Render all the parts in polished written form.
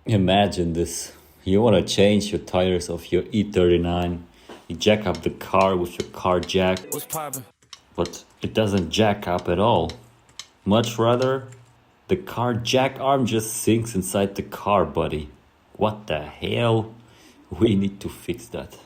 Imagine this. You want to change your tires of your E39. You jack up the car with your car jack. What's poppin'? But it doesn't jack up at all. Much rather, the car jack arm just sinks inside the car body. What the hell? We need to fix that.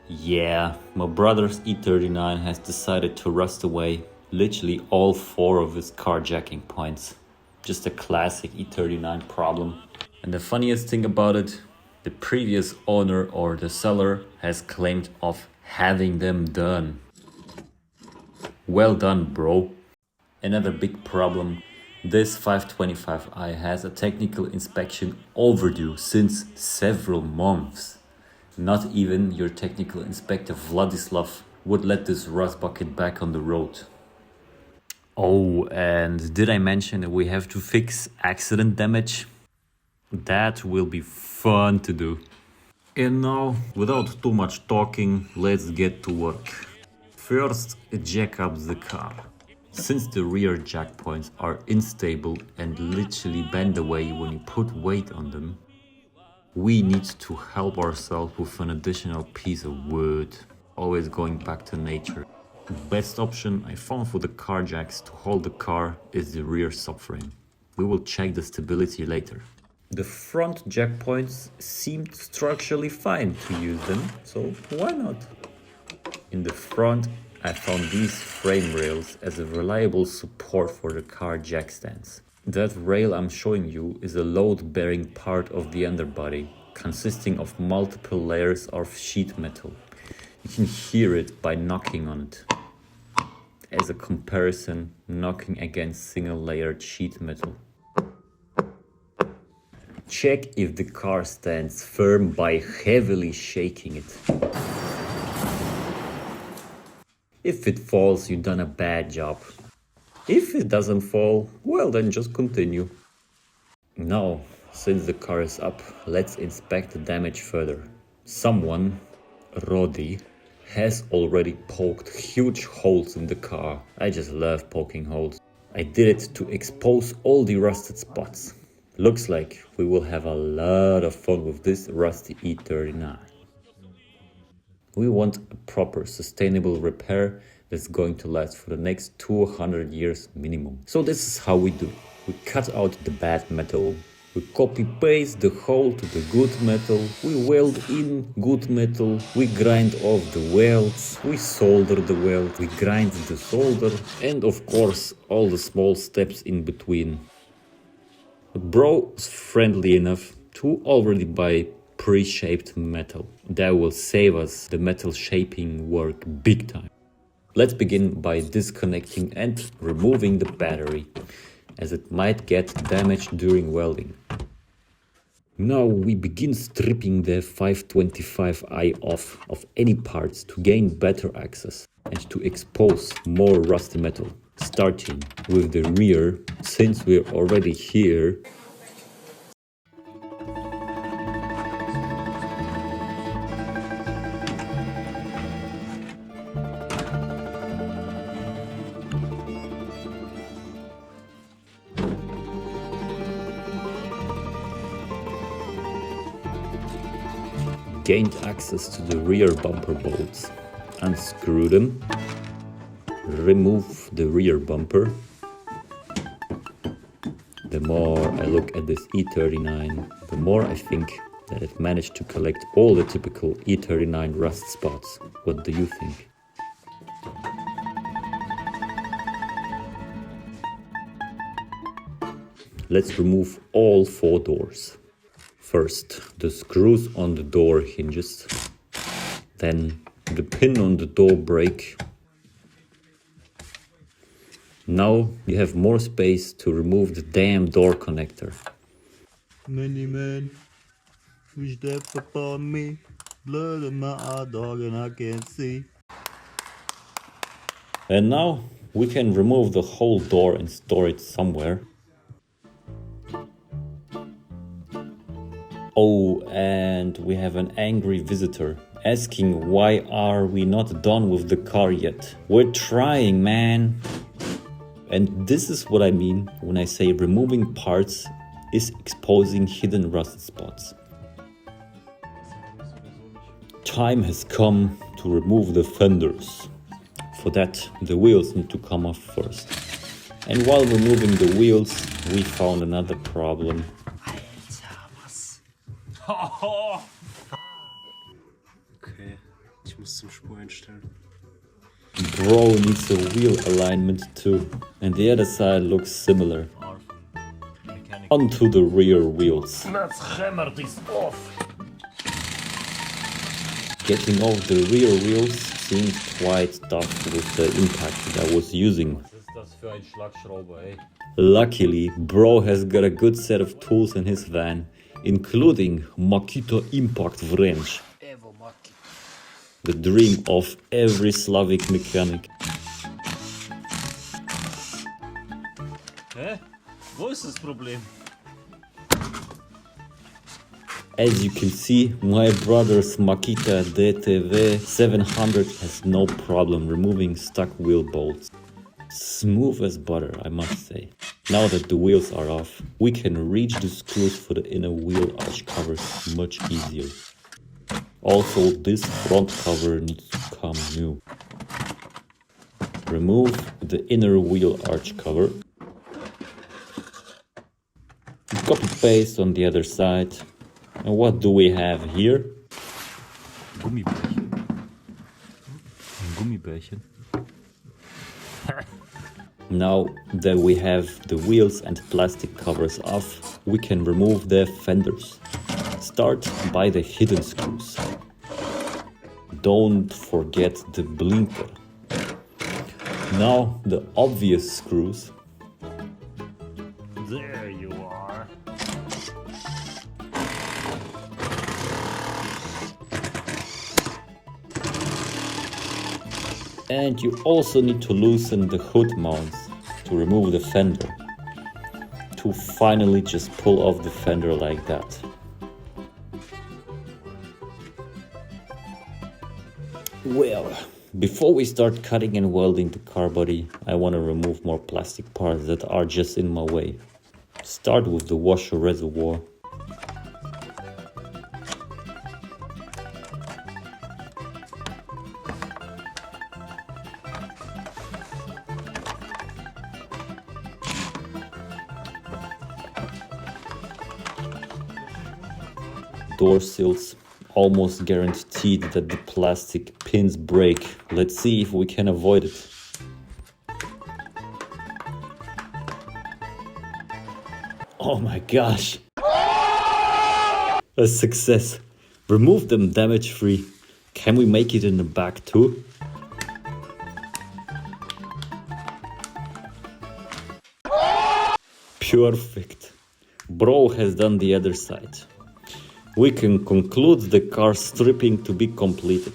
Yeah, my brother's E39 has decided to rust away. Literally all 4 of his car jacking points. Just a classic E39 problem. And the funniest thing about it, the previous owner or the seller has claimed of having them done. Well done, bro. Another big problem. This 525i has a technical inspection overdue since several months. Not even your technical inspector Vladislaw would let this rust bucket back on the road. Oh, and did I mention that we have to fix accident damage? That will be fun to do. And now, without too much talking, let's get to work. First, jack up the car. Since the rear jack points are unstable and literally bend away when you put weight on them, we need to help ourselves with an additional piece of wood, always going back to nature. The best option I found for the car jacks to hold the car is the rear subframe. We will check the stability later. The front jack points seemed structurally fine to use them, so why not? In the front, I found these frame rails as a reliable support for the car jack stands. That rail I'm showing you is a load-bearing part of the underbody, consisting of multiple layers of sheet metal. You can hear it by knocking on it. As a comparison, knocking against single-layered sheet metal. Check if the car stands firm by heavily shaking it. If it falls, you've done a bad job. If it doesn't fall, well then just continue. Now, since the car is up, let's inspect the damage further. Someone, Rodi, has already poked huge holes in the car. I just love poking holes. I did it to expose all the rusted spots. Looks like we will have a lot of fun with this rusty E39. We want a proper sustainable repair that's going to last for the next 200 years minimum. So this is how we do. We cut out the bad metal. We copy paste the hole to the good metal. We weld in good metal. We grind off the welds. We solder the weld. We grind the solder. And of course, all the small steps in between. But bro is friendly enough to already buy pre-shaped metal. That will save us the metal shaping work big time. Let's begin by disconnecting and removing the battery, as it might get damaged during welding. Now we begin stripping the 525i off of any parts to gain better access and to expose more rusty metal. Starting with the rear, since we're already here. Gained access to the rear bumper bolts. Unscrew them. Remove the rear bumper. The more I look at this E39, the more I think that it managed to collect all the typical E39 rust spots. What do you think? Let's remove all 4 doors. First, the screws on the door hinges, then the pin on the door brake. Now you have more space to remove the damn door connector. Many men wish death upon me, blood in my eye, dog, and I can't see. And now we can remove the whole door and store it somewhere. Oh, and we have an angry visitor asking why are we not done with the car yet. We're trying, man. And this is what I mean when I say removing parts is exposing hidden rust spots. Time has come to remove the fenders. For that, the wheels need to come off first. And while removing the wheels, we found another problem. Okay, ich muss zum Spur einstellen. Bro needs a wheel alignment too, and the other side looks similar. Onto the rear wheels. Let's hammer this off. Getting off the rear wheels seemed quite tough with the impact that I was using. Luckily, bro has got a good set of tools in his van, including Makita impact wrench. The dream of every Slavic mechanic. Hä? Wo ist das Problem? As you can see, my brother's Makita DTV 700 has no problem removing stuck wheel bolts. Smooth as butter, I must say. Now that the wheels are off, we can reach the screws for the inner wheel arch covers much easier. Also, this front cover needs to come new. Remove the inner wheel arch cover. Copy paste on the other side. And what do we have here? Gummibärchen. Ein Gummibärchen. Now that we have the wheels and plastic covers off, we can remove the fenders. Start by the hidden screws. Don't forget the blinker. Now the obvious screws. There you are. And you also need to loosen the hood mounts to remove the fender. To finally just pull off the fender like that. Well, before we start cutting and welding the car body, I want to remove more plastic parts that are just in my way. Start with the washer reservoir. Door sills. Almost guaranteed that the plastic pins break. Let's see if we can avoid it. Oh my gosh! A success! Remove them damage free. Can we make it in the back too? Perfect! Bro has done the other side. We can conclude the car stripping to be completed.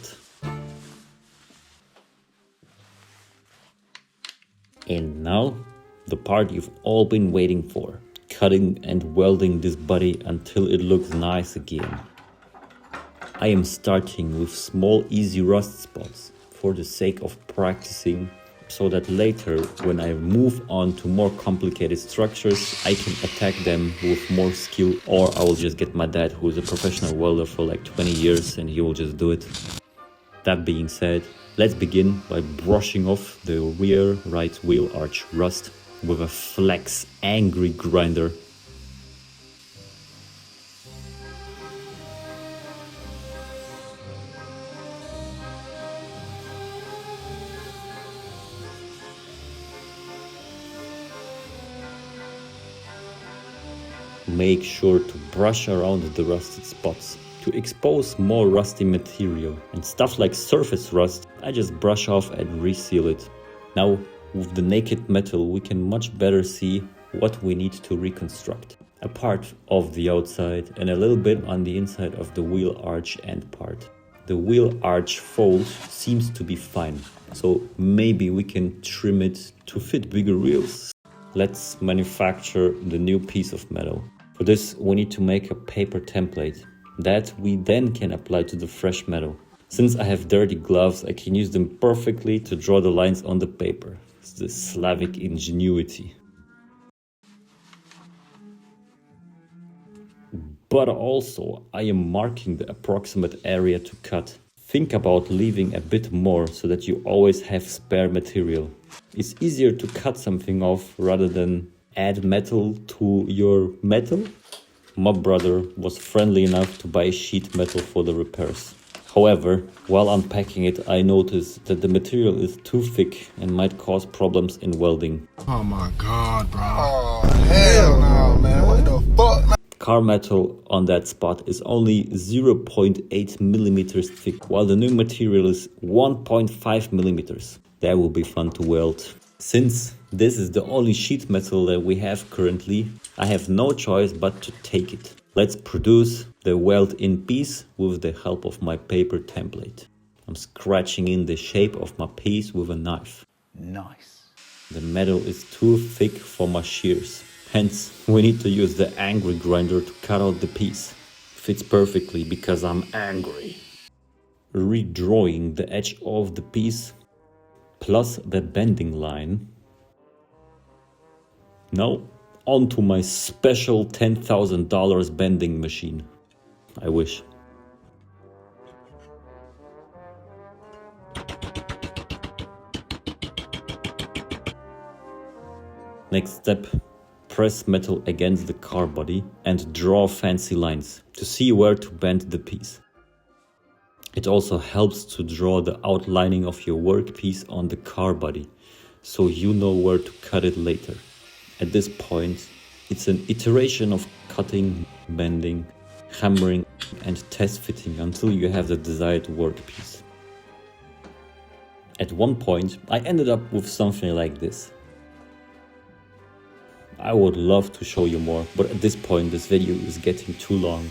And now, the part you've all been waiting for. Cutting and welding this body until it looks nice again. I am starting with small easy rust spots for the sake of practicing, so that later, when I move on to more complicated structures, I can attack them with more skill, or I will just get my dad, who is a professional welder for like 20 years, and he will just do it. That being said, let's begin by brushing off the rear right wheel arch rust with a Flex Angry Grinder. Make sure to brush around the rusted spots to expose more rusty material, and stuff like surface rust I just brush off and reseal it. Now with the naked metal we can much better see what we need to reconstruct. A part of the outside and a little bit on the inside of the wheel arch end part. The wheel arch fold seems to be fine, so maybe we can trim it to fit bigger wheels. Let's manufacture the new piece of metal. For this we need to make a paper template that we then can apply to the fresh metal. Since I have dirty gloves, I can use them perfectly to draw the lines on the paper. It's the Slavic ingenuity. But also, I am marking the approximate area to cut. Think about leaving a bit more so that you always have spare material. It's easier to cut something off rather than add metal to your metal. My brother was friendly enough to buy sheet metal for the repairs. However, while unpacking it, I noticed that the material is too thick and might cause problems in welding. Oh my god, bro. Oh, hell no, man. What the fuck? Car metal on that spot is only 0.8 millimeters thick, while the new material is 1.5 millimeters. That will be fun to weld. Since this is the only sheet metal that we have currently, I have no choice but to take it. Let's produce the weld-in piece with the help of my paper template. I'm scratching in the shape of my piece with a knife. Nice. The metal is too thick for my shears. Hence, we need to use the angry grinder to cut out the piece. Fits perfectly because I'm angry. Redrawing the edge of the piece plus the bending line. Now, onto my special $10,000 bending machine. I wish. Next step. Press metal against the car body and draw fancy lines to see where to bend the piece. It also helps to draw the outlining of your workpiece on the car body, so you know where to cut it later. At this point, it's an iteration of cutting, bending, hammering and test fitting until you have the desired workpiece. At one point, I ended up with something like this. I would love to show you more, but at this point this video is getting too long.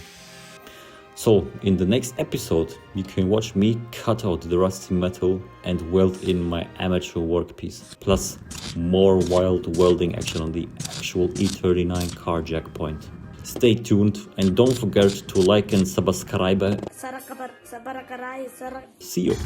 So in the next episode you can watch me cut out the rusty metal and weld in my amateur workpiece, plus more wild welding action on the actual E39 car jack point. Stay tuned and don't forget to like and subscribe. See you!